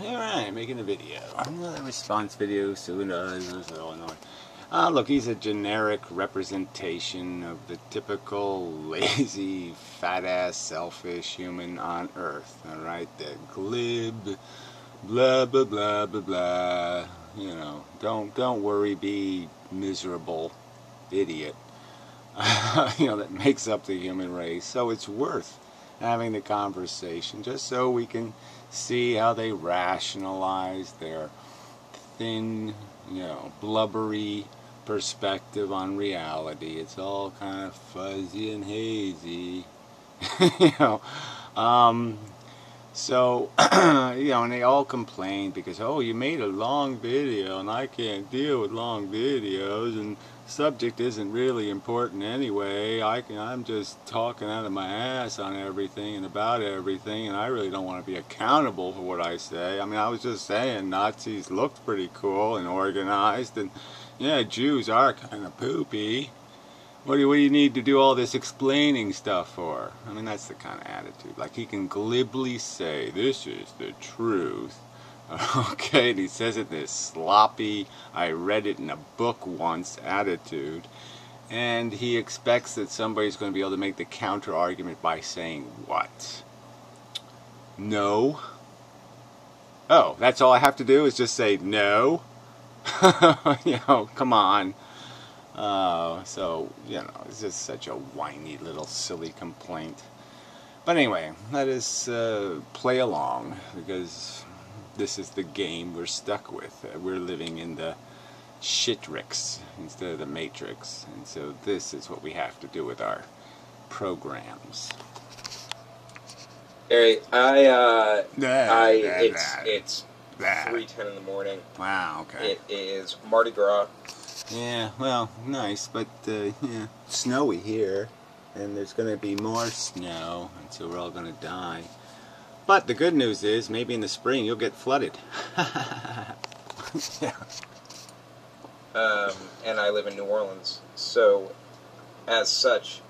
Alright, making a video. Another response video soon. So annoying. Look, he's a generic representation of the typical lazy, fat-ass, selfish human on Earth. Alright, the glib, blah, blah, blah, blah, blah. You know, don't worry, be miserable idiot. You know, that makes up the human race. So it's worth having the conversation just so we can see how they rationalize their thin, you know, blubbery perspective on reality. It's all kind of fuzzy and hazy. You know, so you know, and they all complain because, oh, you made a long video and I can't deal with long videos, and subject isn't really important anyway. I'm just talking out of my ass on everything and about everything, and I really don't want to be accountable for what I say. I mean, I was just saying Nazis looked pretty cool and organized, and yeah, Jews are kind of poopy. What do you need to do all this explaining stuff for? I mean, that's the kind of attitude. Like, he can glibly say, this is the truth. Okay, and he says it in this sloppy, I read it in a book once attitude, and he expects that somebody's going to be able to make the counter argument by saying what? No? Oh, that's all I have to do is just say no? You know, come on. So, you know, it's just such a whiny little silly complaint. But anyway, let us play along, because this is the game we're stuck with. We're living in the shitrix instead of the matrix, and so this is what we have to do with our programs. Hey, it's 3:10 in the morning. Wow, okay. It is Mardi Gras. Yeah, well, nice, but yeah, snowy here, and there's going to be more snow, and so we're all going to die. But the good news is, maybe in the spring you'll get flooded. Yeah. And I live in New Orleans, so as such,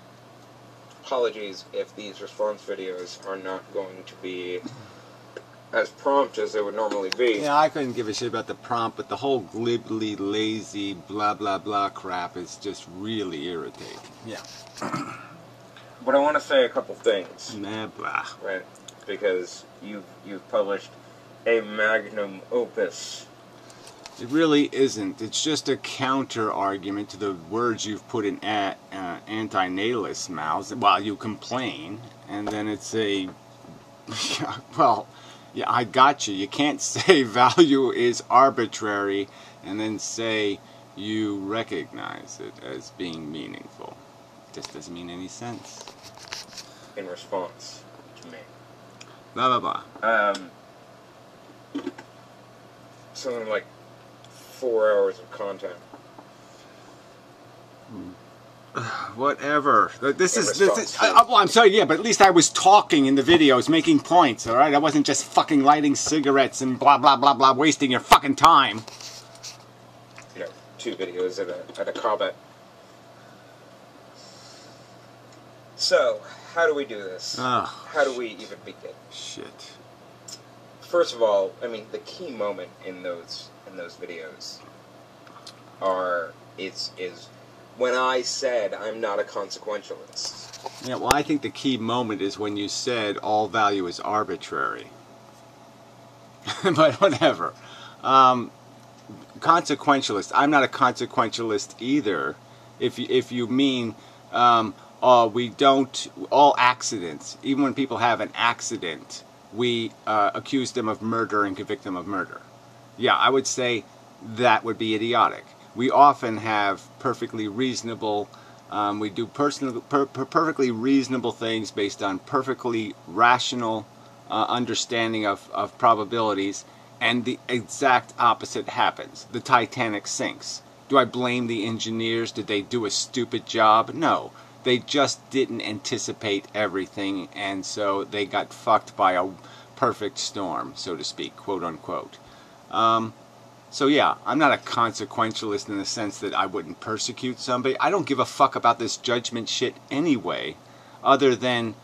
apologies if these response videos are not going to be as prompt as they would normally be. Yeah, I couldn't give a shit about the prompt, but the whole glibly, lazy, blah, blah, blah crap is just really irritating. Yeah. But I want to say a couple things. Blah, blah. Right. Because you've published a magnum opus. It really isn't. It's just a counter argument to the words you've put in anti-natalists' mouths while you complain, and then it's a well, yeah, I got you. You can't say value is arbitrary and then say you recognize it as being meaningful. It just doesn't mean any sense. In response to me. Blah, blah, blah. Something like 4 hours of content. Whatever. This is well, I'm sorry, yeah, but at least I was talking in the videos, making points, alright? I wasn't just fucking lighting cigarettes and blah, blah, blah, blah, wasting your fucking time. You know, 2 videos at a combat. So, how do we do this? How do we even begin? Shit. First of all, I mean, the key moment in those videos is when I said I'm not a consequentialist. Yeah, well, I think the key moment is when you said all value is arbitrary. But whatever. Consequentialist. I'm not a consequentialist either. If you mean we don't, all accidents, even when people have an accident, we accuse them of murder and convict them of murder. Yeah, I would say that would be idiotic. We often have perfectly reasonable, we do perfectly reasonable things based on perfectly rational understanding of probabilities, and the exact opposite happens. The Titanic sinks. Do I blame the engineers? Did they do a stupid job? No. They just didn't anticipate everything, and so they got fucked by a perfect storm, so to speak, quote unquote. So yeah, I'm not a consequentialist in the sense that I wouldn't persecute somebody. I don't give a fuck about this judgment shit anyway, other than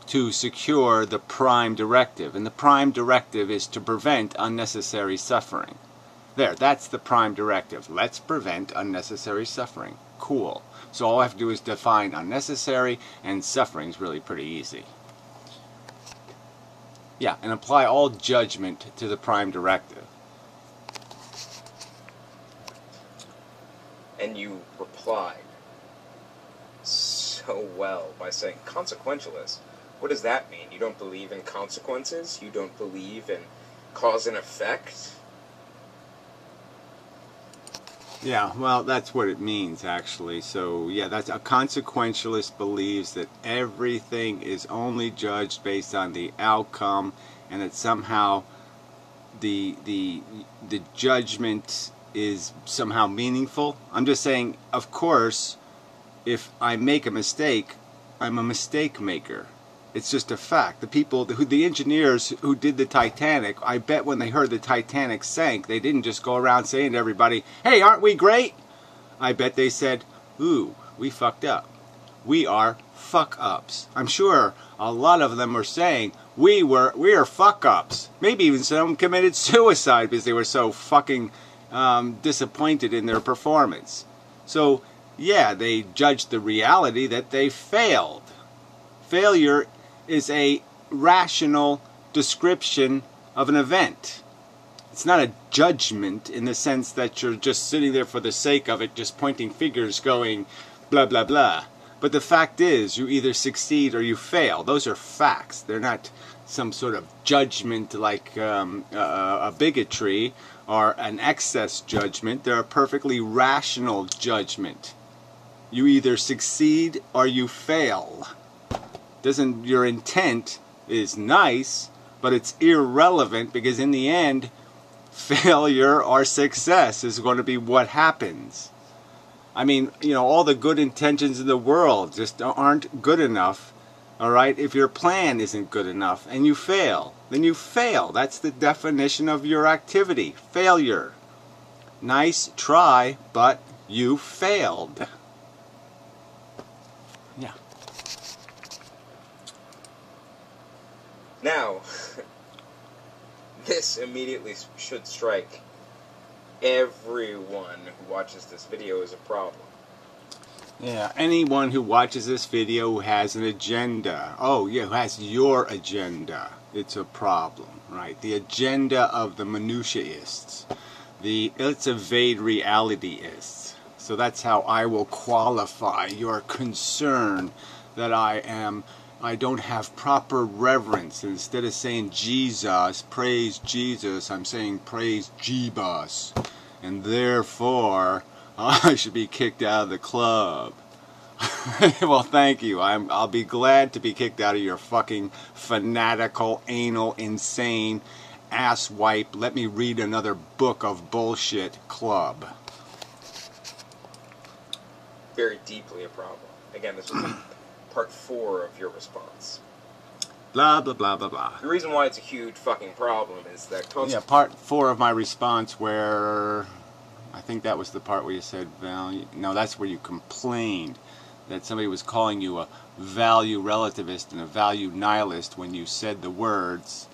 to secure the prime directive. And the prime directive is to prevent unnecessary suffering. There, that's the prime directive. Let's prevent unnecessary suffering. Cool. So all I have to do is define unnecessary, and suffering is really pretty easy. Yeah, and apply all judgment to the prime directive. And you replied so well by saying, consequentialist. What does that mean? You don't believe in consequences? You don't believe in cause and effect? Yeah, well, that's what it means, actually. So, yeah, that's a consequentialist believes that everything is only judged based on the outcome, and that somehow the judgment is somehow meaningful. I'm just saying, of course, if I make a mistake, I'm a mistake maker. It's just a fact. The engineers who did the Titanic, I bet when they heard the Titanic sank, they didn't just go around saying to everybody, hey, aren't we great? I bet they said, ooh, we fucked up. We are fuck-ups. I'm sure a lot of them were saying, we are fuck-ups. Maybe even some committed suicide because they were so fucking disappointed in their performance. So, yeah, they judged the reality that they failed. Failure is a rational description of an event. It's not a judgment in the sense that you're just sitting there for the sake of it, just pointing fingers going blah, blah, blah. But the fact is, you either succeed or you fail. Those are facts. They're not some sort of judgment like a bigotry or an excess judgment. They're a perfectly rational judgment. You either succeed or you fail. Your intent is nice, but it's irrelevant because in the end, failure or success is going to be what happens. I mean, you know, all the good intentions in the world just aren't good enough, all right? If your plan isn't good enough and you fail, then you fail. That's the definition of your activity, failure. Nice try, but you failed. Yeah. Now, this immediately should strike everyone who watches this video as a problem. Yeah, anyone who watches this video who has an agenda, oh yeah, who has your agenda, it's a problem, right? The agenda of the minutiaists, the let's evade realityists. So that's how I will qualify your concern that I don't have proper reverence. Instead of saying Jesus, praise Jesus, I'm saying praise Jeebus. And therefore, I should be kicked out of the club. Well, thank you. I'll be glad to be kicked out of your fucking fanatical, anal, insane, asswipe, let me read another book of bullshit club. Very deeply a problem. Again, this was part 4 of your response. Blah, blah, blah, blah, blah. The reason why it's a huge fucking problem is that... Yeah, part 4 of my response where... I think that was the part where you said value... No, that's where you complained that somebody was calling you a value relativist and a value nihilist when you said the words,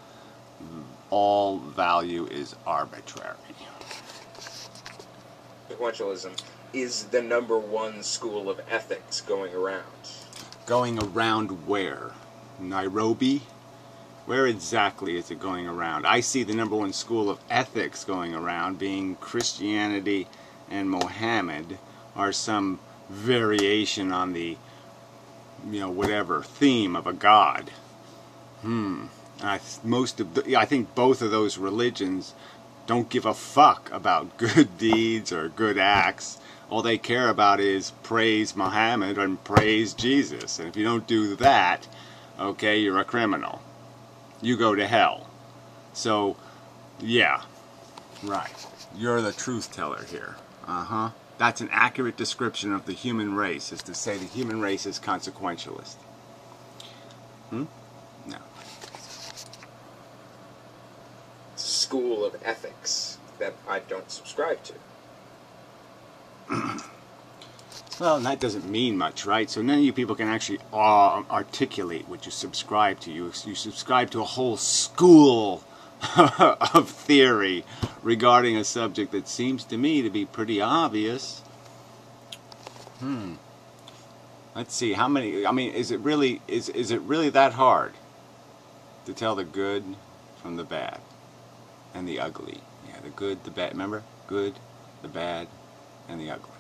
all value is arbitrary. Sequentialism is the #1 school of ethics going around. Going around where? Nairobi? Where exactly is it going around? I see the #1 school of ethics going around being Christianity and Mohammed are some variation on the, you know, whatever theme of a god. I think both of those religions don't give a fuck about good deeds or good acts. All they care about is praise Muhammad and praise Jesus. And if you don't do that, okay, you're a criminal. You go to hell. So, yeah, right. You're the truth teller here. That's an accurate description of the human race, is to say the human race is consequentialist. No. School of ethics that I don't subscribe to. Well, and that doesn't mean much, right? So none of you people can actually articulate what you subscribe to. You subscribe to a whole school of theory regarding a subject that seems to me to be pretty obvious. Let's see, how many, I mean, is it really that hard to tell the good from the bad and the ugly? Yeah, the good, the bad, remember? Good, the bad, and the ugly.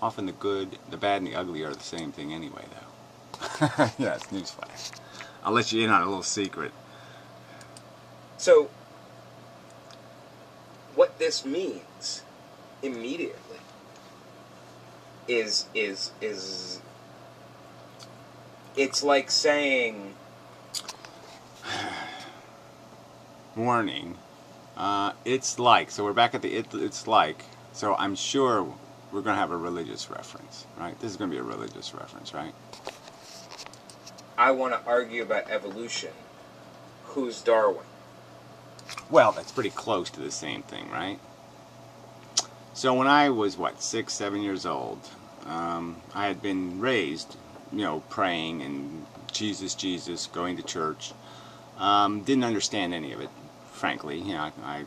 Often the good, the bad, and the ugly are the same thing anyway, though. Yeah, it's newsflash. I'll let you in on a little secret. So, what this means immediately is it's like saying, warning. It's like, so we're back at the it's like, so I'm sure we're going to have a religious reference, right? This is going to be a religious reference, right? I want to argue about evolution. Who's Darwin? Well, that's pretty close to the same thing, right? So when I was, what, 6, 7 years old, I had been raised, you know, praying and Jesus, Jesus, going to church. Didn't understand any of it, frankly. You know, I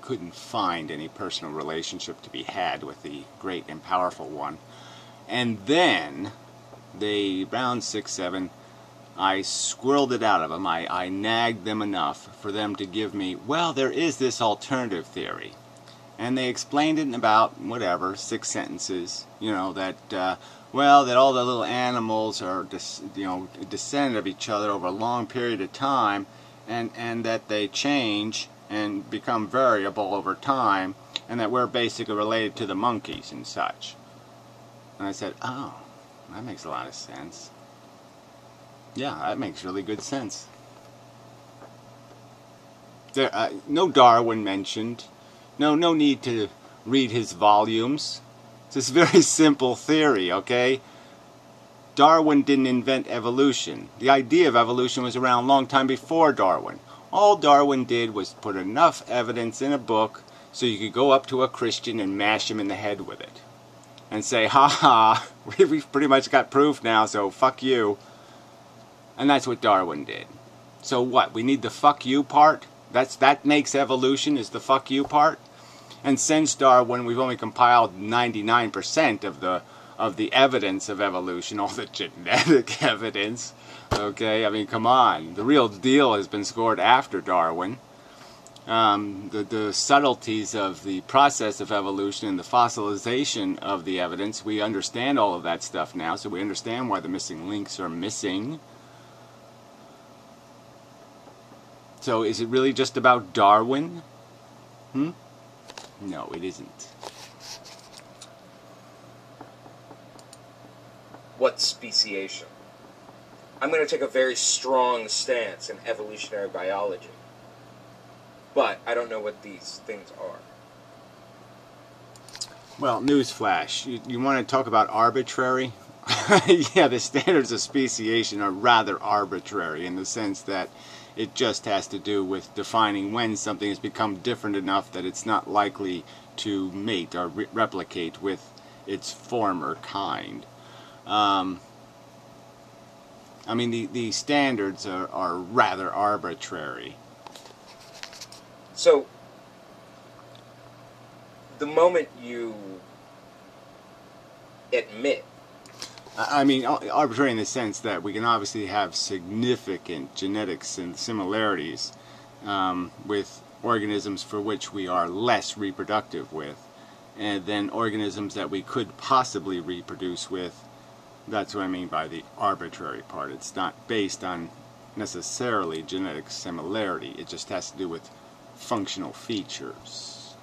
couldn't find any personal relationship to be had with the great and powerful one. And then, around 6, 7, I squirreled it out of them. I nagged them enough for them to give me, well, there is this alternative theory. And they explained it in about, whatever, 6 sentences, you know, that, well, that all the little animals are, descendant of each other over a long period of time, and that they change and become variable over time, and that we're basically related to the monkeys and such. And I said, oh, that makes a lot of sense. Yeah, that makes really good sense. There, no Darwin mentioned. No need to read his volumes. It's this very simple theory, okay? Darwin didn't invent evolution. The idea of evolution was around a long time before Darwin. All Darwin did was put enough evidence in a book so you could go up to a Christian and mash him in the head with it. And say, ha ha, we've pretty much got proof now, so fuck you. And that's what Darwin did. So what, we need the fuck you part? That makes evolution, is the fuck you part? And since Darwin, we've only compiled 99% of the evidence of evolution, all the genetic evidence. Okay, I mean, come on. The real deal has been scored after Darwin. The subtleties of the process of evolution and the fossilization of the evidence, we understand all of that stuff now, so we understand why the missing links are missing. So is it really just about Darwin? No, it isn't. What's speciation? I'm going to take a very strong stance in evolutionary biology. But I don't know what these things are. Well, newsflash. You want to talk about arbitrary? Yeah, the standards of speciation are rather arbitrary in the sense that it just has to do with defining when something has become different enough that it's not likely to mate or replicate with its former kind. I mean, the standards are rather arbitrary. So, the moment you admit... I mean, arbitrary in the sense that we can obviously have significant genetics and similarities with organisms for which we are less reproductive with, and then organisms that we could possibly reproduce with. That's what I mean by the arbitrary part. It's not based on necessarily genetic similarity. It just has to do with functional features,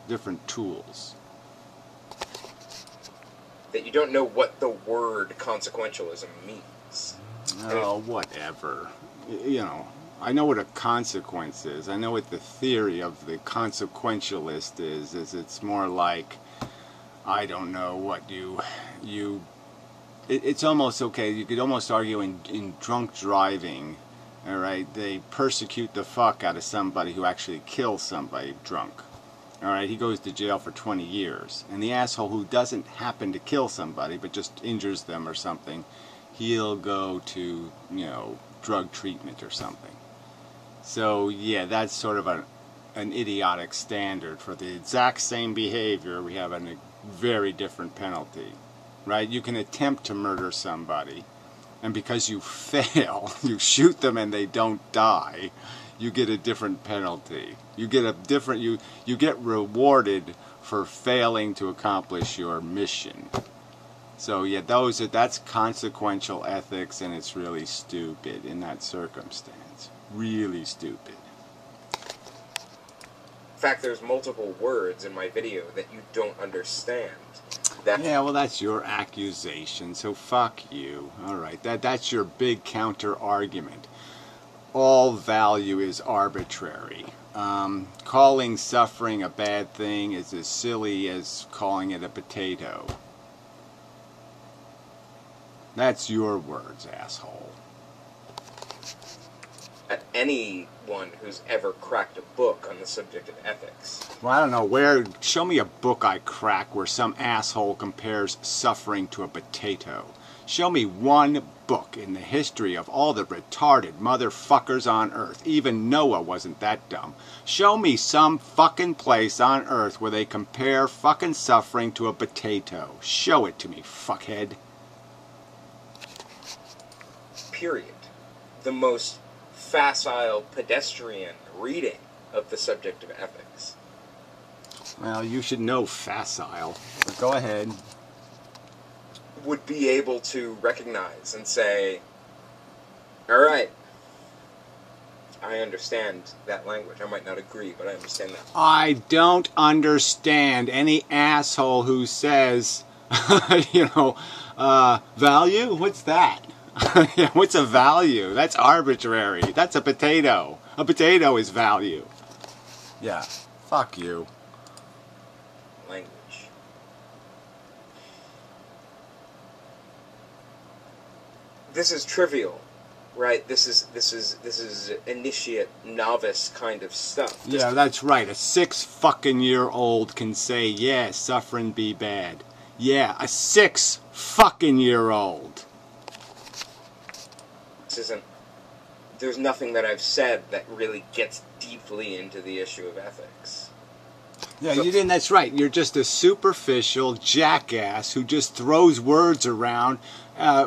different tools. That you don't know what the word consequentialism means. Oh, whatever. You know, I know what a consequence is. I know what the theory of the consequentialist is. It's more like, I don't know what it's almost okay. You could almost argue in drunk driving, all right, they persecute the fuck out of somebody who actually kills somebody drunk. All right, he goes to jail for 20 years. And the asshole who doesn't happen to kill somebody but just injures them or something, he'll go to, drug treatment or something. So, yeah, that's sort of an idiotic standard. For the exact same behavior, we have a very different penalty, right? You can attempt to murder somebody, and because you fail, you shoot them and they don't die, you get a different penalty. You get you get rewarded for failing to accomplish your mission. So yeah, that's consequential ethics, and it's really stupid in that circumstance. Really stupid. In fact, there's multiple words in my video that you don't understand. Yeah, well, that's your accusation, so fuck you. All right, that's your big counter argument. All value is arbitrary. Calling suffering a bad thing is as silly as calling it a potato. That's your words, asshole. Anyone who's ever cracked a book on the subject of ethics. Well, I don't know, show me a book I crack where some asshole compares suffering to a potato. Show me one book in the history of all the retarded motherfuckers on Earth. Even Noah wasn't that dumb. Show me some fucking place on Earth where they compare fucking suffering to a potato. Show it to me, fuckhead. Period. The most facile, pedestrian reading of the subject of ethics. Well, you should know facile. But go ahead. Would be able to recognize and say, alright, I understand that language. I might not agree, but I understand that. I don't understand any asshole who says, value? What's that? What's a value? That's arbitrary. That's a potato. A potato is value. Yeah, fuck you. Language. This is trivial, right? This is initiate, novice kind of stuff. Yeah, that's right. A 6-fucking-year-old can say, yeah, suffering be bad. Yeah, a 6-fucking-year-old. There's nothing that I've said that really gets deeply into the issue of ethics. Yeah, you didn't. That's right. You're just a superficial jackass who just throws words around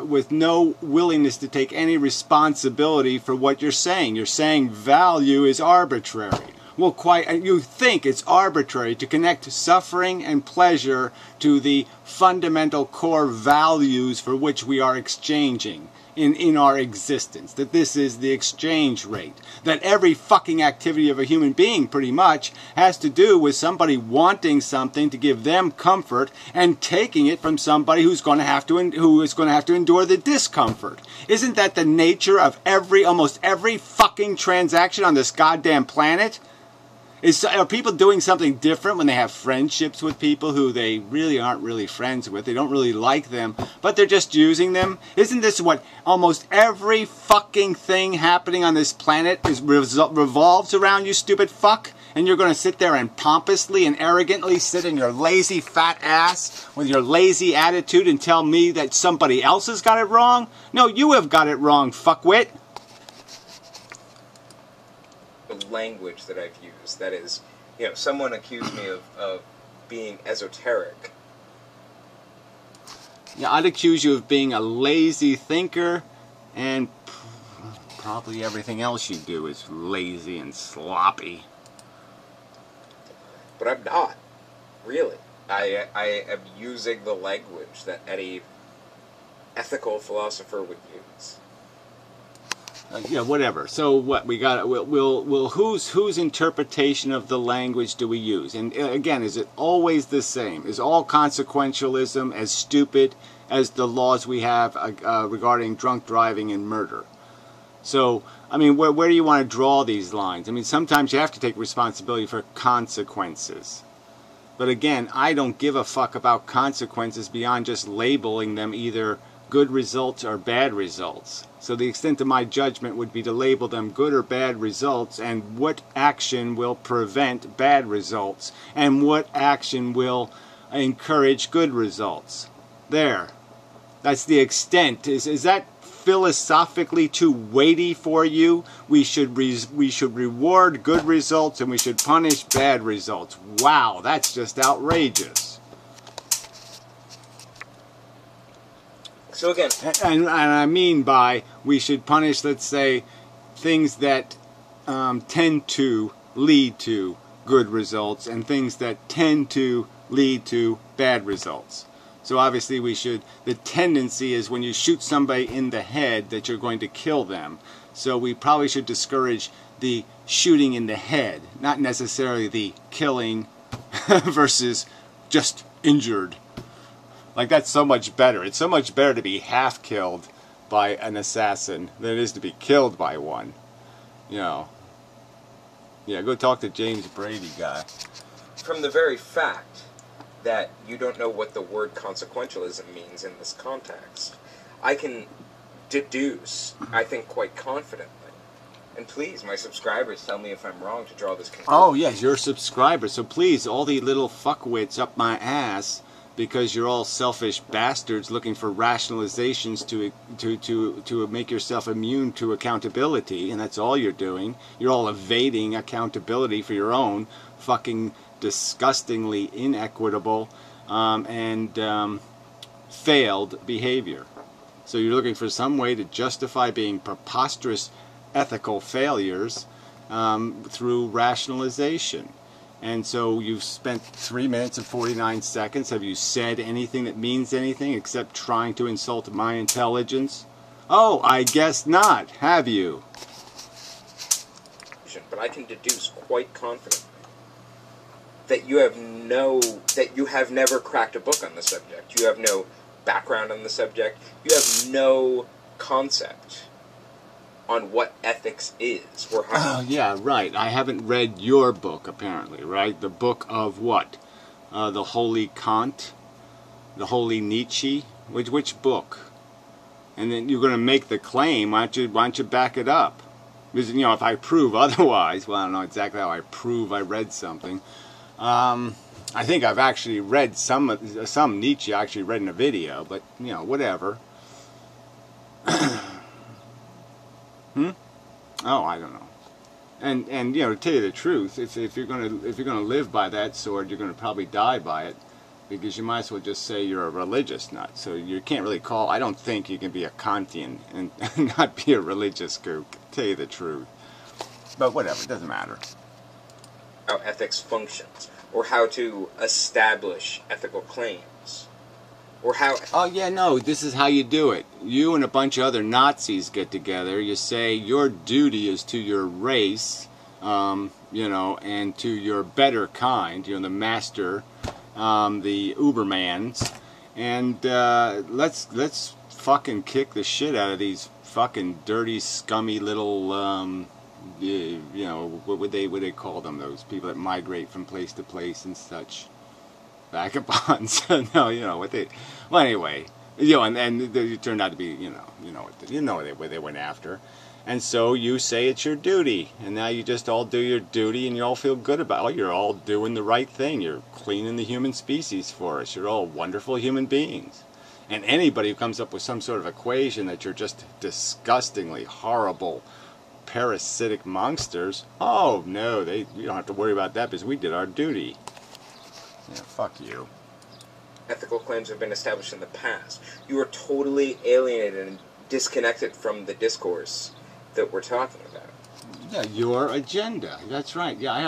with no willingness to take any responsibility for what you're saying. You're saying value is arbitrary. Well, you think it's arbitrary to connect suffering and pleasure to the fundamental core values for which we are exchanging in our existence, that this is the exchange rate, that every fucking activity of a human being pretty much has to do with somebody wanting something to give them comfort and taking it from somebody who is going to have to endure the discomfort. Isn't that the nature of almost every fucking transaction on this goddamn planet? Are people doing something different when they have friendships with people who they really aren't really friends with? They don't really like them, but they're just using them? Isn't this what almost every fucking thing happening on this planet revolves around, you stupid fuck? And you're going to sit there and pompously and arrogantly sit in your lazy fat ass with your lazy attitude and tell me that somebody else has got it wrong? No, you have got it wrong, fuckwit. The language that I've used, that is, someone accused me of being esoteric. Yeah, I'd accuse you of being a lazy thinker, and probably everything else you do is lazy and sloppy. But I'm not, really. I am using the language that any ethical philosopher would use. Yeah, whatever. So what we got? Whose interpretation of the language do we use? And again, is it always the same? Is all consequentialism as stupid as the laws we have regarding drunk driving and murder? So, I mean, where do you want to draw these lines? I mean, sometimes you have to take responsibility for consequences. But again, I don't give a fuck about consequences beyond just labeling them either good results or bad results. So the extent of my judgment would be to label them good or bad results, and what action will prevent bad results, and what action will encourage good results. There. That's the extent. Is that philosophically too weighty for you? We should reward good results and we should punish bad results. Wow, that's just outrageous. So again, and I mean by we should punish, let's say, things that tend to lead to good results and things that tend to lead to bad results. So obviously the tendency is when you shoot somebody in the head that you're going to kill them. So we probably should discourage the shooting in the head, not necessarily the killing versus just injured. Like, that's so much better. It's so much better to be half killed by an assassin than it is to be killed by one. You know. Yeah, go talk to James Brady guy. From the very fact that you don't know what the word consequentialism means in this context, I can deduce, I think quite confidently, and please, my subscribers, tell me if I'm wrong to draw this conclusion. Oh, yes, you're a subscriber, so please, all the little fuckwits up my ass, because you're all selfish bastards looking for rationalizations to make yourself immune to accountability, and that's all you're doing. You're all evading accountability for your own fucking disgustingly inequitable and failed behavior. So you're looking for some way to justify being preposterous ethical failures through rationalization. And so you've spent 3 minutes and 49 seconds. Have you said anything that means anything except trying to insult my intelligence? Oh, I guess not, have you? But I can deduce quite confidently that you have never cracked a book on the subject. You have no background on the subject. You have no concept on what ethics is or how. Oh, yeah, right. I haven't read your book, apparently, right? The book of what? The Holy Kant? The Holy Nietzsche? Which book? And then you're going to make the claim. Why don't you back it up? Because, you know, if I prove otherwise, well, I don't know exactly how I prove I read something. I think I've actually read some Nietzsche I actually read in a video, but, you know, whatever. Oh, I don't know. And you know, to tell you the truth, if you're gonna live by that sword, you're gonna probably die by it, because you might as well just say you're a religious nut. So you can't really call. I don't think you can be a Kantian and not be a religious kook. To tell you the truth, but whatever, it doesn't matter. How ethics functions, or how to establish ethical claims, or how... Oh, yeah, no, this is how you do it. You and a bunch of other Nazis get together. You say your duty is to your race, you know, and to your better kind, you know, the master, the Ubermans, and let's fucking kick the shit out of these fucking dirty, scummy little... you know, what would they call them? Those people that migrate from place to place and such, vagabonds. No, you know what they. Well, anyway, you know, and they turned out to be, you know what they went after, and so you say it's your duty, and now you just all do your duty, and you all feel good about it. You're all doing the right thing. You're cleaning the human species for us. You're all wonderful human beings. And anybody who comes up with some sort of equation that you're just disgustingly horrible, parasitic monsters, oh no, you don't have to worry about that because we did our duty. Yeah, fuck you. Ethical claims have been established in the past. You are totally alienated and disconnected from the discourse that we're talking about. Yeah, your agenda. That's right. Yeah, I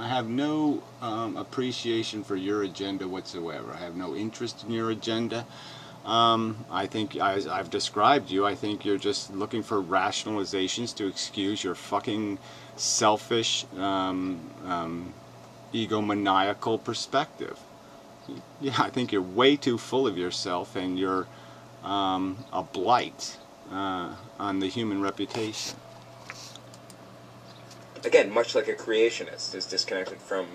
have no appreciation for your agenda whatsoever. I have no interest in your agenda. I think, as I've described you, I think you're just looking for rationalizations to excuse your fucking selfish, egomaniacal perspective. Yeah, I think you're way too full of yourself, and you're a blight on the human reputation. Again, much like a creationist is disconnected from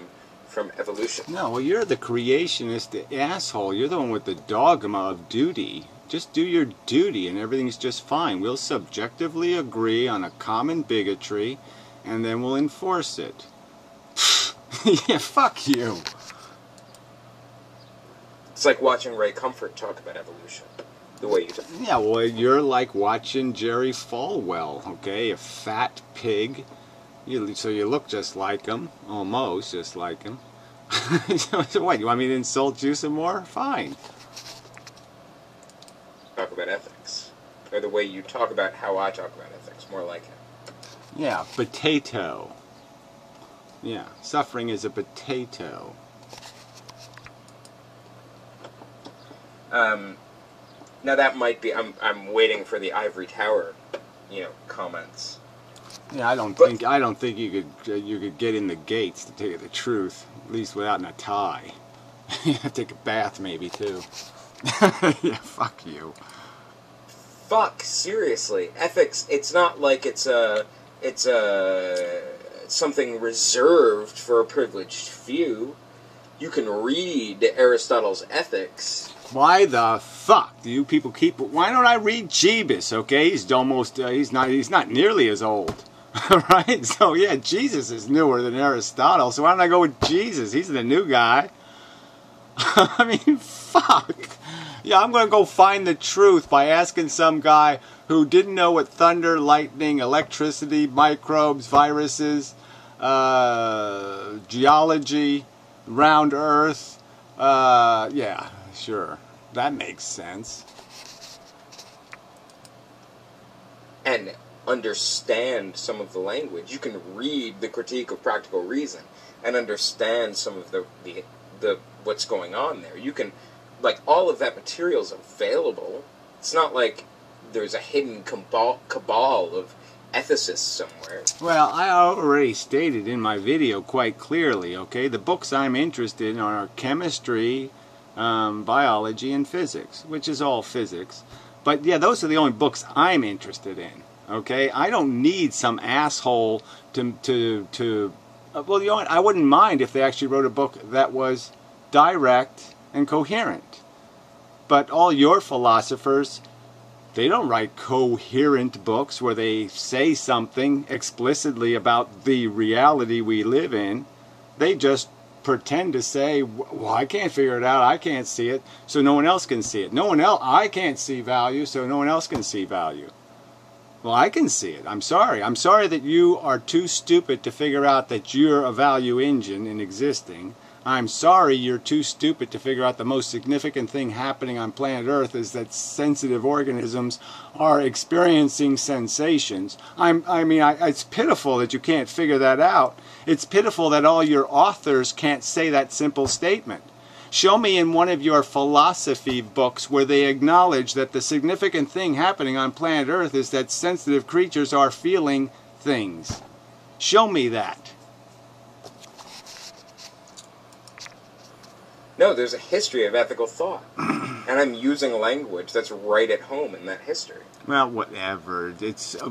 evolution. No, well, you're the creationist asshole. You're the one with the dogma of duty. Just do your duty and everything's just fine. We'll subjectively agree on a common bigotry and then we'll enforce it. Yeah, fuck you. It's like watching Ray Comfort talk about evolution. The way you do. Yeah, well, you're like watching Jerry Falwell, okay? A fat pig. So you look just like him. Almost just like him. So what, you want me to insult you some more? Fine. Talk about ethics. Or the way you talk about how I talk about ethics. More like it. Yeah, potato. Yeah, suffering is a potato. Now that might be. I'm waiting for the ivory tower, comments. Yeah, I don't think you could get in the gates, to tell you the truth, at least without a tie. You have to take a bath maybe too. Yeah, fuck you. Fuck, seriously. Ethics, it's not like it's something reserved for a privileged few. You can read Aristotle's Ethics. Why the fuck do you people keep? Why don't I read Jeebus? Okay, he's almost he's not nearly as old, right? So yeah, Jesus is newer than Aristotle. So why don't I go with Jesus? He's the new guy. I mean, fuck. Yeah, I'm gonna go find the truth by asking some guy who didn't know what thunder, lightning, electricity, microbes, viruses, geology, round Earth. Yeah. Sure, that makes sense. And understand some of the language. You can read the Critique of Practical Reason and understand some of the what's going on there. You can, all of that material is available. It's not like there's a hidden cabal of ethicists somewhere. Well, I already stated in my video quite clearly, okay? The books I'm interested in are chemistry, biology, and physics, which is all physics. But yeah, those are the only books I'm interested in. Okay, I don't need some asshole to well, you know what? I wouldn't mind if they actually wrote a book that was direct and coherent. But all your philosophers, they don't write coherent books where they say something explicitly about the reality we live in. They just pretend to say, well, I can't figure it out, I can't see it, so no one else can see it. I can't see value, so no one else can see value. Well, I can see it. I'm sorry that you are too stupid to figure out that you're a value engine in existing. I'm sorry you're too stupid to figure out the most significant thing happening on planet Earth is that sensitive organisms are experiencing sensations. It's pitiful that you can't figure that out. It's pitiful that all your authors can't say that simple statement. Show me in one of your philosophy books where they acknowledge that the significant thing happening on planet Earth is that sensitive creatures are feeling things. Show me that. No, there's a history of ethical thought. And I'm using language that's right at home in that history. Well, whatever.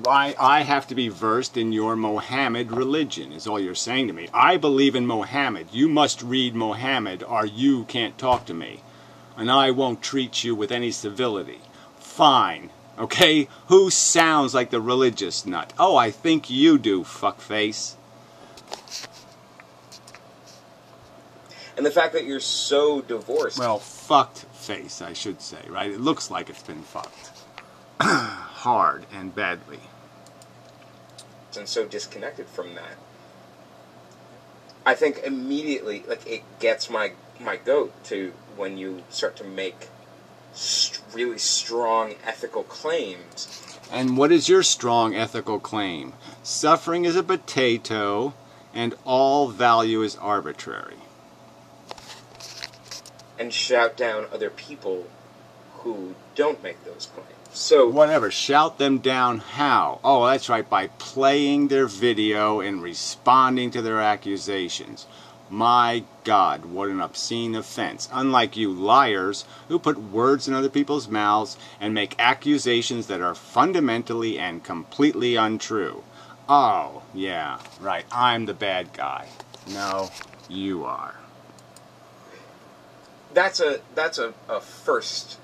I have to be versed in your Mohammed religion, is all you're saying to me. I believe in Mohammed. You must read Mohammed or you can't talk to me. And I won't treat you with any civility. Fine. Okay? Who sounds like the religious nut? Oh, I think you do, fuckface. And the fact that you're so divorced. Well, fucked face, I should say, right? It looks like it's been fucked. Hard and badly. And so disconnected from that. I think immediately, it gets my goat to when you start to make really strong ethical claims. And what is your strong ethical claim? Suffering is a potato, and all value is arbitrary. And shout down other people who don't make those claims. So whatever, shout them down how? Oh, that's right, by playing their video and responding to their accusations. My God, what an obscene offense. Unlike you liars who put words in other people's mouths and make accusations that are fundamentally and completely untrue. Oh, yeah, right, I'm the bad guy. No, you are. That's a first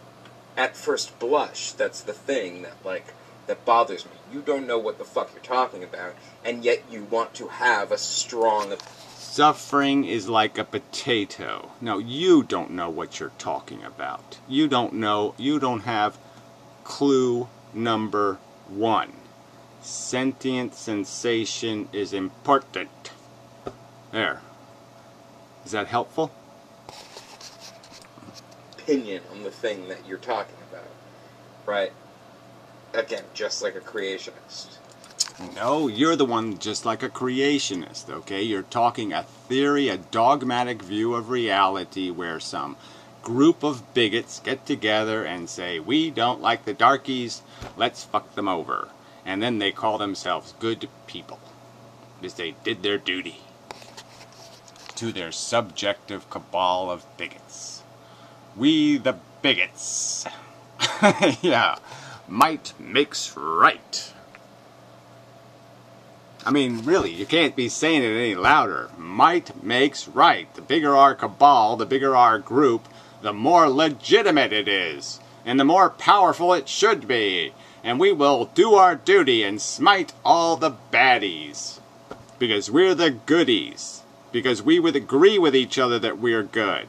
at first blush, that's the thing that, like, that bothers me. You don't know what the fuck you're talking about, and yet you want to have a strong... Suffering is like a potato. No, you don't know what you're talking about. You don't know, you don't have clue number 1. Sentient sensation is important. There. Is that helpful? Opinion on the thing that you're talking about. Right? Again, just like a creationist. No, you're the one just like a creationist, okay? You're talking a theory, a dogmatic view of reality where some group of bigots get together and say, we don't like the darkies, let's fuck them over. And then they call themselves good people because they did their duty to their subjective cabal of bigots. We the bigots. Yeah, might makes right. I mean, really, you can't be saying it any louder. Might makes right. The bigger our cabal, the bigger our group, the more legitimate it is, and the more powerful it should be. And we will do our duty and smite all the baddies. Because we're the goodies. Because we would agree with each other that we're good.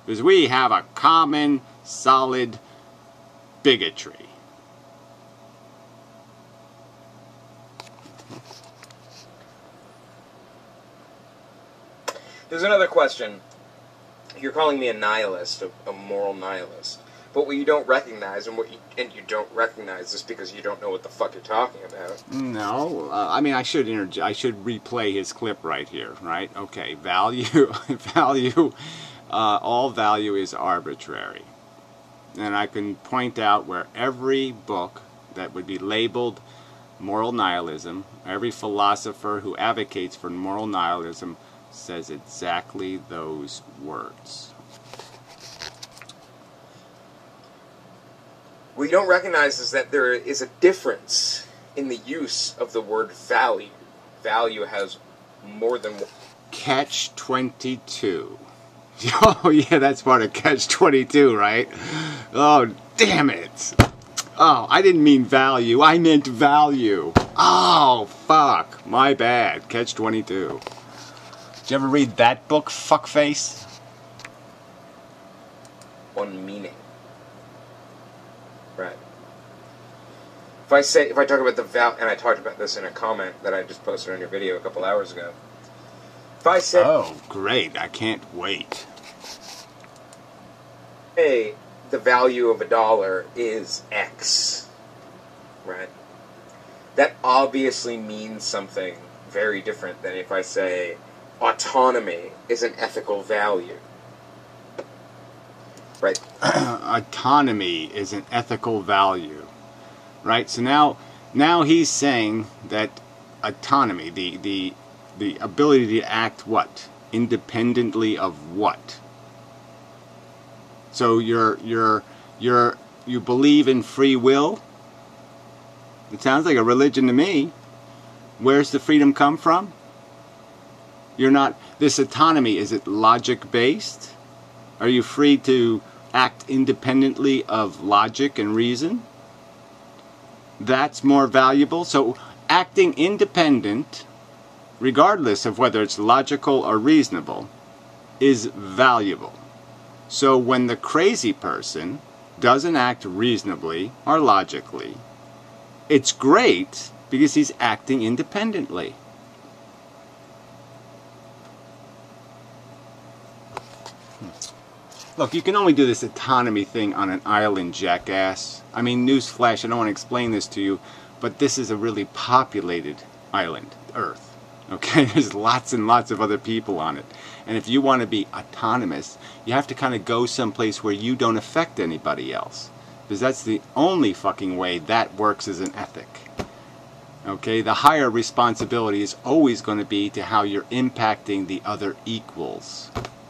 Because we have a common, solid bigotry. There's another question. You're calling me a nihilist, a moral nihilist. But what you don't recognize, and you don't recognize this because you don't know what the fuck you're talking about. No, I mean I should replay his clip right here, right? Okay, value, all value is arbitrary, and I can point out where every book that would be labeled moral nihilism, every philosopher who advocates for moral nihilism says exactly those words. What you don't recognize is that there is a difference in the use of the word value. Value has more than one. Catch-22. Oh yeah, that's part of Catch-22, right? Oh, damn it. Oh, I didn't mean value, I meant value. Oh, fuck. My bad. Catch-22. Did you ever read that book, fuckface? One meaning. Right. If I talk about the value, and I talked about this in a comment that I just posted on your video a couple hours ago. If I say, oh, great! I can't wait. Hey, the value of $1 is X, right? That obviously means something very different than if I say autonomy is an ethical value. Right. Autonomy is an ethical value, right? So now he's saying that autonomy, the ability to act what? Independently of what? So you believe in free will? It sounds like a religion to me. Where's the freedom come from? You're not, this autonomy, is it logic based? Are you free to act independently of logic and reason? That's more valuable. So acting independent, regardless of whether it's logical or reasonable, is valuable. So when the crazy person doesn't act reasonably or logically, it's great because he's acting independently. Look, you can only do this autonomy thing on an island, jackass. I mean, newsflash, I don't want to explain this to you, but this is a really populated island, Earth. Okay, there's lots and lots of other people on it. And if you want to be autonomous, you have to kind of go someplace where you don't affect anybody else. Because that's the only fucking way that works as an ethic. Okay, the higher responsibility is always going to be to how you're impacting the other equals.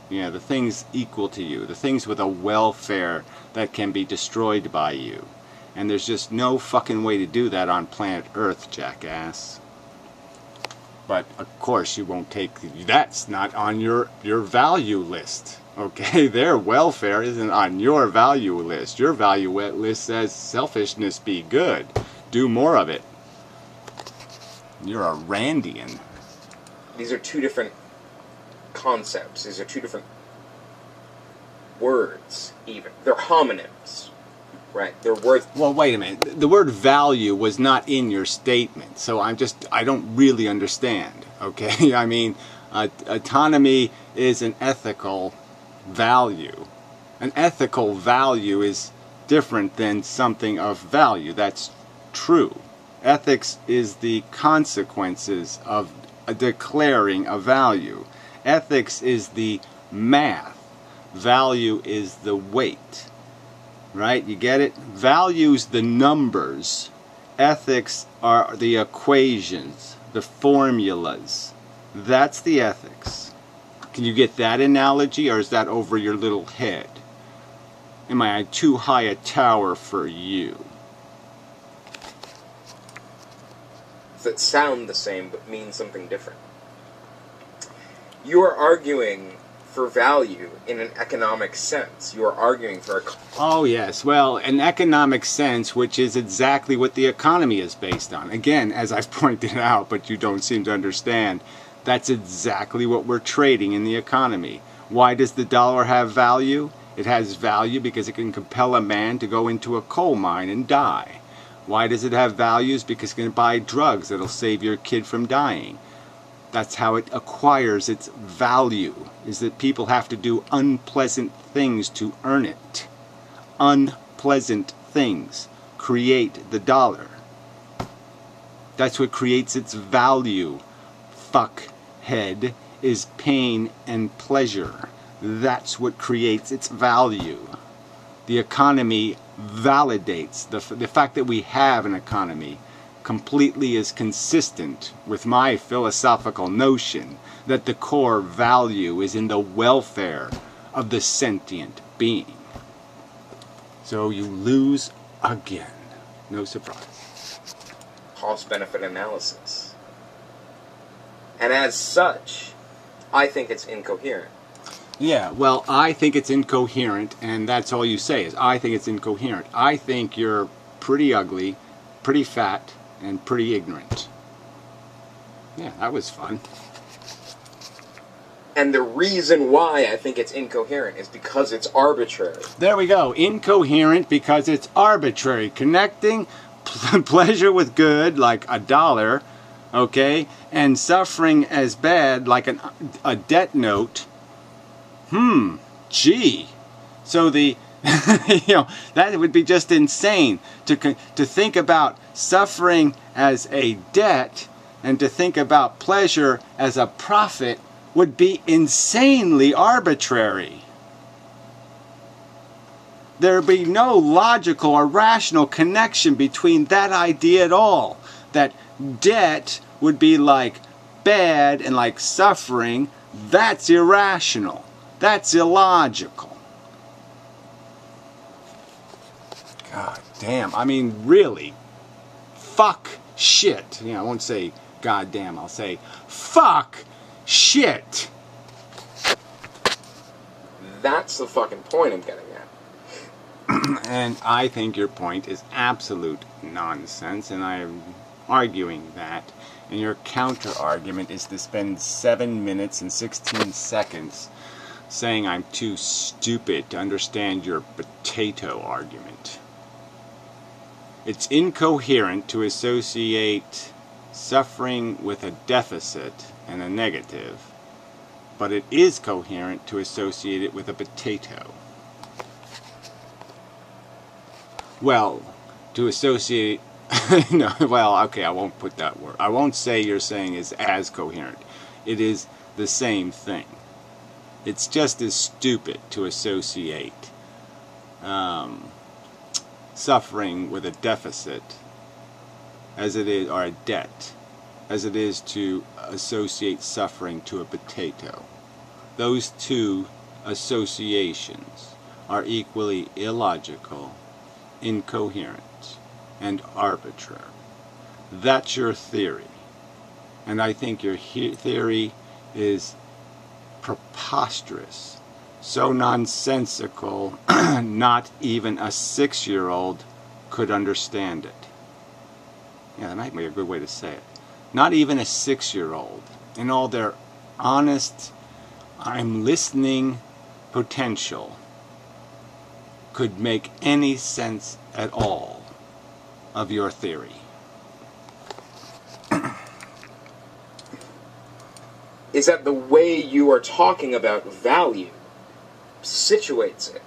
You know, the things equal to you, the things with a welfare that can be destroyed by you. And there's just no fucking way to do that on planet Earth, jackass. But of course you won't take, that's not on your value list. Okay, their welfare isn't on your value list. Your value list says selfishness be good. Do more of it. You're a Randian. These are two different concepts. These are two different words, even. They're homonyms, right? They're words. Well, wait a minute. The word value was not in your statement, so I don't really understand, okay? I mean, autonomy is an ethical value. An ethical value is different than something of value. That's true. Ethics is the consequences of declaring a value. Ethics is the math. Value is the weight. Right? You get it? Value's the numbers. Ethics are the equations, the formulas. That's the ethics. Can you get that analogy, or is that over your little head? Am I too high a tower for you? That sound the same but mean something different. You are arguing for value in an economic sense. You are arguing for a... Oh yes, well, an economic sense, which is exactly what the economy is based on. Again, as I've pointed out, but you don't seem to understand, that's exactly what we're trading in the economy. Why does the dollar have value? It has value because it can compel a man to go into a coal mine and die. Why does it have values? Because it can buy drugs that'll save your kid from dying. That's how it acquires its value, is that people have to do unpleasant things to earn it. Unpleasant things create the dollar. That's what creates its value. Fuckhead is pain and pleasure. That's what creates its value. The economy validates the fact that we have an economy completely is consistent with my philosophical notion that the core value is in the welfare of the sentient being. So you lose again. No surprise. Cost-benefit analysis. And as such, I think it's incoherent. Yeah, well, I think it's incoherent, and that's all you say is, I think it's incoherent. I think you're pretty ugly, pretty fat, and pretty ignorant. Yeah, that was fun. And the reason why I think it's incoherent is because it's arbitrary. There we go. Incoherent because it's arbitrary. Connecting pleasure with good, like a dollar, okay, and suffering as bad, like a debt note. Gee. So the, that would be just insane to think about suffering as a debt and to think about pleasure as a profit would be insanely arbitrary. There would be no logical or rational connection between that idea at all. That debt would be like bad and like suffering. That's irrational. That's illogical. God damn. I mean, really. Fuck shit. I won't say God damn. I'll say fuck shit. That's the fucking point I'm getting at. And I think your point is absolute nonsense, and I'm arguing that. And your counter-argument is to spend 7 minutes and 16 seconds saying I'm too stupid to understand your potato argument. It's incoherent to associate suffering with a deficit and a negative, but it is coherent to associate it with a potato. Well, to associate... no, well, okay, I won't put that word. I won't say you're saying is as coherent. It is the same thing. It's just as stupid to associate suffering with a deficit as it is, or a debt, as it is to associate suffering to a potato. Those two associations are equally illogical, incoherent, and arbitrary. That's your theory. And I think your theory is preposterous, so nonsensical, not even a 6-year-old could understand it. Yeah, that might be a good way to say it. Not even a 6-year-old, in all their honest, I'm listening potential, could make any sense at all of your theory. Is that the way you are talking about value situates it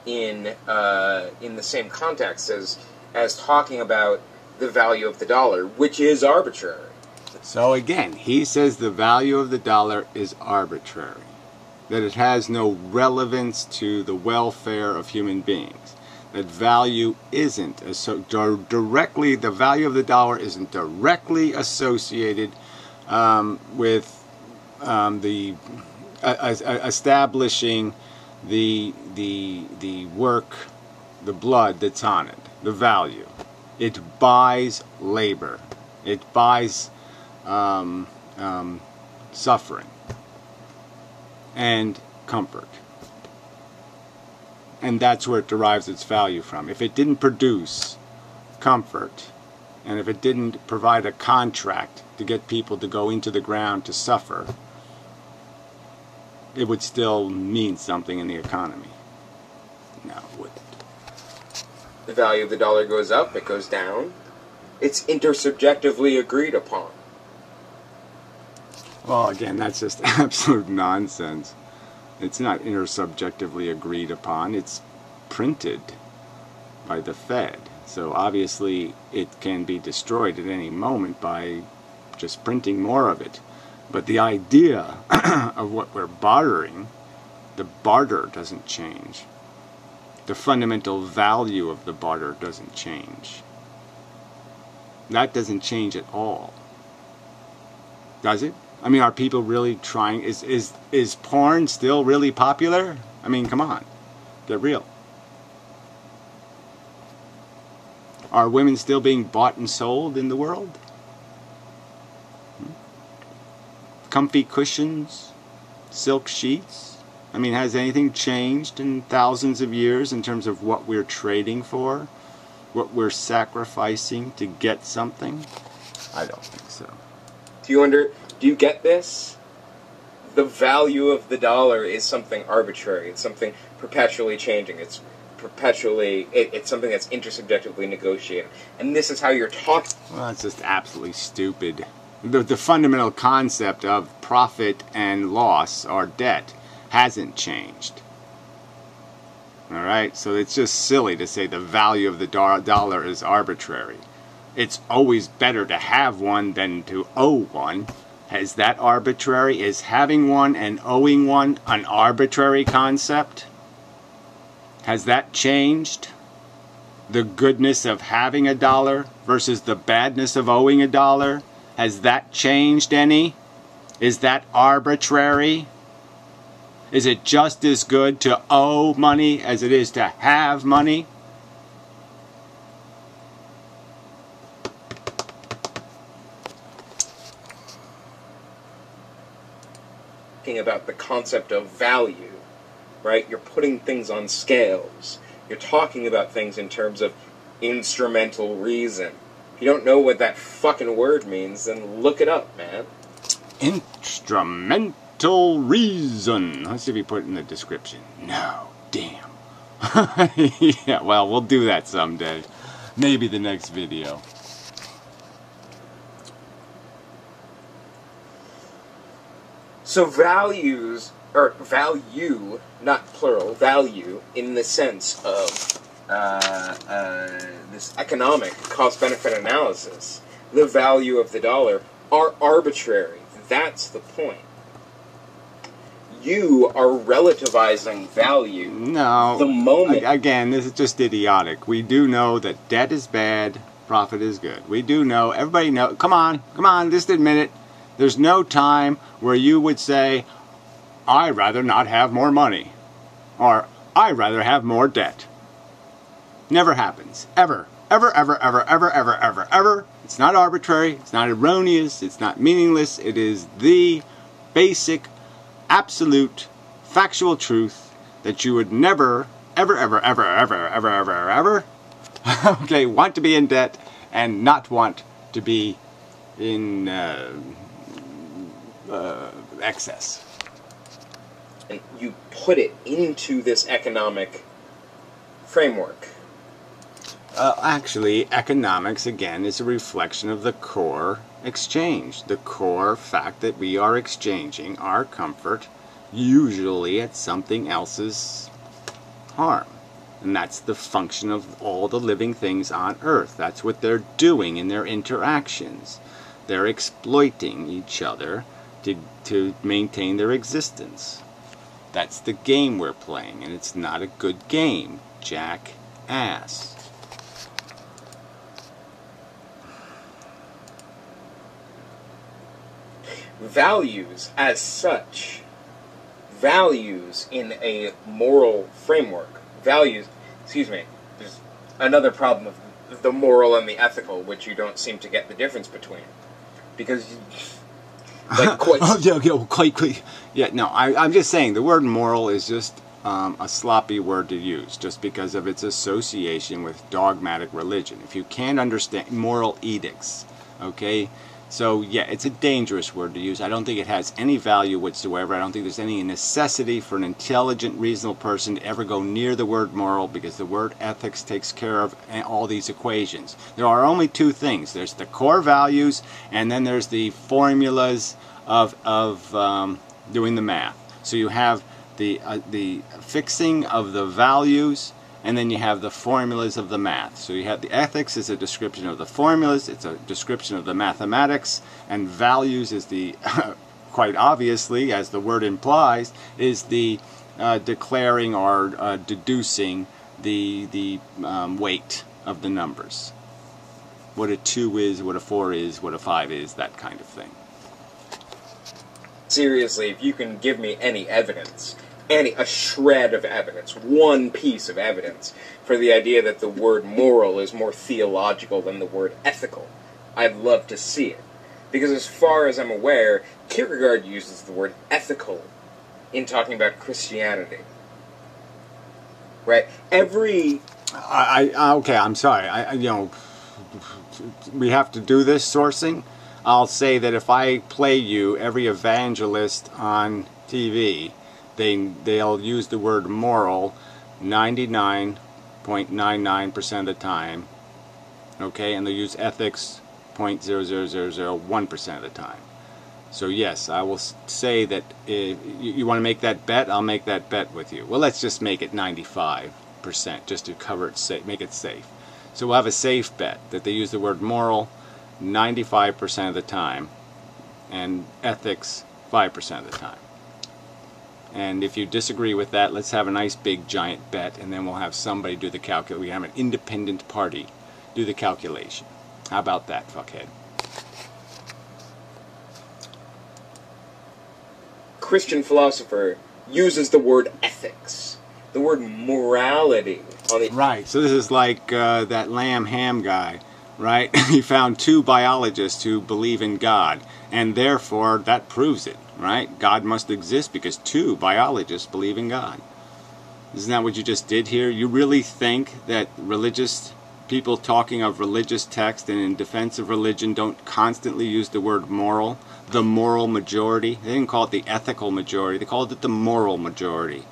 in the same context as talking about the value of the dollar, which is arbitrary. So again, he says the value of the dollar is arbitrary, that it has no relevance to the welfare of human beings, that value isn't directly, the value of the dollar isn't directly associated with establishing the work, the blood that's on it, the value. It buys labor. It buys suffering and comfort. And that's where it derives its value from. If it didn't produce comfort, and if it didn't provide a contract to get people to go into the ground to suffer, it would still mean something in the economy. No, it wouldn't. The value of the dollar goes up, it goes down. It's intersubjectively agreed upon. Well, again, that's just absolute nonsense. It's not intersubjectively agreed upon. It's printed by the Fed. So obviously it can be destroyed at any moment by just printing more of it. But the idea of what we're bartering, the barter doesn't change. The fundamental value of the barter doesn't change. That doesn't change at all. Does it? I mean, are people really trying? Is porn still really popular? I mean, come on. Get real. Are women still being bought and sold in the world? Comfy cushions? Silk sheets? I mean, has anything changed in thousands of years in terms of what we're trading for? What we're sacrificing to get something? I don't think so. Do you get this? The value of the dollar is something arbitrary. It's something perpetually changing. It's something that's intersubjectively negotiated. And this is how you're talking. Well, that's just absolutely stupid. The fundamental concept of profit and loss or debt hasn't changed. Alright, so it's just silly to say the value of the dollar is arbitrary. It's always better to have one than to owe one. Is that arbitrary? Is having one and owing one an arbitrary concept? Has that changed? The goodness of having a dollar versus the badness of owing a dollar? Has that changed any? Is that arbitrary? Is it just as good to owe money as it is to have money? About the concept of value, right? You're putting things on scales. You're talking about things in terms of instrumental reason. If you don't know what that fucking word means, then look it up, man. Instrumental reason. Let's see if you put it in the description. No, damn. Yeah, well, we'll do that someday. Maybe the next video. So value, not plural, value in the sense of this economic cost-benefit analysis, the value of the dollar, are arbitrary. That's the point. You are relativizing value. No. The moment. Again, this is just idiotic. We do know that debt is bad, profit is good. We do know, everybody knows. Come on, just admit it. There's no time where you would say, I'd rather not have more money. Or, I'd rather have more debt. Never happens. Ever. Ever. It's not arbitrary, it's not erroneous, it's not meaningless. It is the basic, absolute, factual truth that you would never, ever, ever, ever, ever, ever, ever, ever, okay, want to be in debt and not want to be in excess. And you put it into this economic framework. Actually, economics, again, is a reflection of the core exchange. The core fact that we are exchanging our comfort, usually at something else's harm. And that's the function of all the living things on Earth. That's what they're doing in their interactions. They're exploiting each other to maintain their existence. That's the game we're playing, and it's not a good game, jackass. Values as such, values in a moral framework, values, excuse me, there's another problem of the moral and the ethical, which you don't seem to get the difference between. Because, like, quite... Yeah, no, I'm just saying, the word moral is just a sloppy word to use, just because of its association with dogmatic religion. If you can't understand moral edicts, okay? So, yeah, it's a dangerous word to use. I don't think it has any value whatsoever. I don't think there's any necessity for an intelligent, reasonable person to ever go near the word moral, because the word ethics takes care of all these equations. There are only two things. There's the core values, and then there's the formulas of doing the math. So you have the fixing of the values, and then you have the formulas of the math. So you have the ethics is a description of the formulas, it's a description of the mathematics, and values is the, quite obviously, as the word implies, is the declaring or deducing the weight of the numbers. What a 2 is, what a 4 is, what a 5 is, that kind of thing. Seriously, if you can give me any evidence, a shred of evidence, one piece of evidence, for the idea that the word moral is more theological than the word ethical, I'd love to see it. Because as far as I'm aware, Kierkegaard uses the word ethical in talking about Christianity. Right? Okay, I'm sorry. We have to do this sourcing. I'll say that if I play you every evangelist on TV, they'll use the word moral 99.99% of the time, okay, and they'll use ethics 0.00001% of the time. So yes, I will say that if you want to make that bet, I'll make that bet with you. Well, let's just make it 95%, just to cover it safe, make it safe. So we'll have a safe bet that they use the word moral 95% of the time, and ethics 5% of the time. And if you disagree with that, let's have a nice big giant bet, and then we'll have somebody do the calculation. We have an independent party do the calculation. How about that, fuckhead? Christian philosopher uses the word ethics, the word morality. Right, so this is like that lamb ham guy, right? He found 2 biologists who believe in God, and therefore that proves it. Right? God must exist because 2 biologists believe in God. Isn't that what you just did here? You really think that religious people talking of religious text and in defense of religion don't constantly use the word moral? The moral majority? They didn't call it the ethical majority. They called it the moral majority.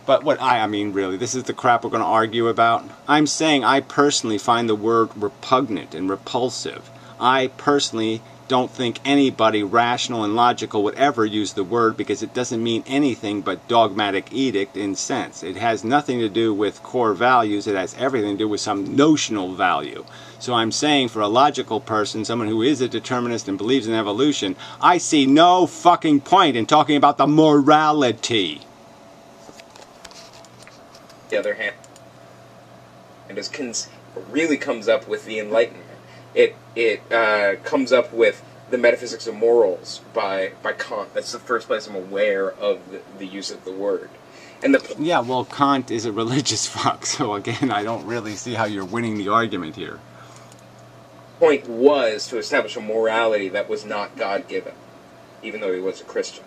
But what I mean, really, this is the crap we're going to argue about. I'm saying I personally find the word repugnant and repulsive. I personally don't think anybody rational and logical would ever use the word, because it doesn't mean anything but dogmatic edict in sense. It has nothing to do with core values. It has everything to do with some notional value. So I'm saying for a logical person, someone who is a determinist and believes in evolution, I see no fucking point in talking about the morality. On the other hand, it really comes up with the Enlightenment. It comes up with the metaphysics of morals by Kant. That's the first place I'm aware of the use of the word. And yeah, well, Kant is a religious fuck, so again, I don't really see how you're winning the argument here. point was to establish a morality that was not God-given, even though he was a Christian.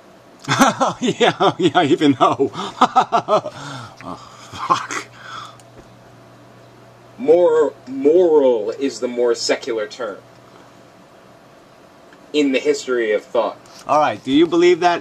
yeah, even though. Oh, fuck. Moral is the more secular term in the history of thought. All right, do you believe that